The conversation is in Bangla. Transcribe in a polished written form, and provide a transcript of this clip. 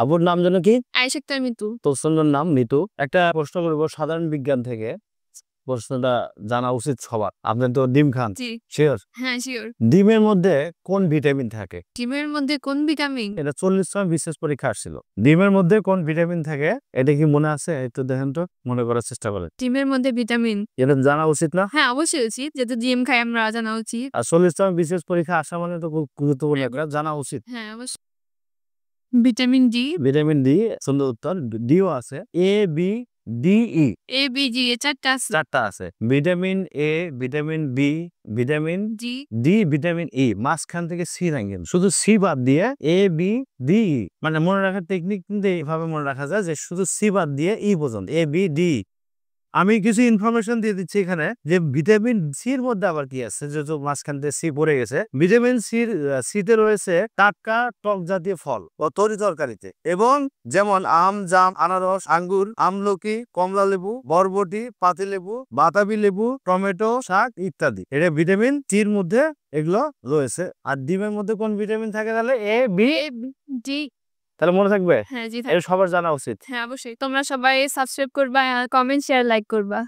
আবুর নাম যেন কি? আয়েশা আক্তার মিতু। তোর সুন্দর নাম মিতু। একটা প্রশ্ন করবো সাধারণ বিজ্ঞান থেকে, প্রশ্নটা জানা উচিত সবার। আপনি তো ডিম খান, জি। শিওর? হ্যাঁ, শিওর। ডিমের মধ্যে কোন ভিটামিন থাকে? ডিমের মধ্যে কোন ভিটামিন? এটা 40 সময় বিশেষ পরীক্ষা আসছিল। ডিমের মধ্যে কোন ভিটামিন থাকে এটা কি মনে আছে? একটু দেখেন তো, মনে করার চেষ্টা করেন। ডিমের মধ্যে ভিটামিন? এটা জানা উচিত না? হ্যাঁ, অবশ্যই উচিত। যেহেতু ডিম খাই আমরা, জানা উচিত। আর 40 সময় বিশেষ পরীক্ষা আসা মানে তো খুব গুরুত্বপূর্ণ হ্যাঁ, একটা, জানা উচিত। হ্যাঁ, অবশ্যই। Vitamin D. ভিটামিন ডি, সুন্দর উত্তর। ডিও আছে, A B D E, A B G A চারটা আছে। 4টা আছে। Vitamin A, vitamin B, vitamin G. D, vitamin E, মাঝখান থেকে সি রাখেন, শুধু সি বাদ দিয়ে এ বি ডি ই। মানে মনে রাখার টেকনিক কিন্তু এইভাবে মনে রাখা যায় যে শুধু সি বাদ দিয়ে ই পর্যন্ত, এ বি ডি। আমি কিছু ইনফরমেশন দিয়ে দিচ্ছি এখানে যে ভিটামিন সির মধ্যে আবার কি আছে, যেহেতু মাঝখান দিয়ে সি পড়ে গেছে। ভিটামিন সির সিতে রয়েছে টাটকা টক জাতীয় ফল ও তরি তরকারিতে, এবং যেমন আম, জাম, আনারস, আঙ্গুর, আমলকি, কমলা লেবু, বরবটি, পাতিলেবু, বাতাবি লেবু, টমেটো, শাক ইত্যাদি। এটা ভিটামিন সির মধ্যে এগুলো রয়েছে। আর ডিমের মধ্যে কোন ভিটামিন থাকে তাহলে? এ বি ডি। তাহলে মনে থাকবে? হ্যাঁ, জি এটা সবার জানা উচিত। হ্যাঁ, অবশ্যই। তোমরা সবাই সাবস্ক্রাইব করবা, কমেন্ট, শেয়ার, লাইক করবা।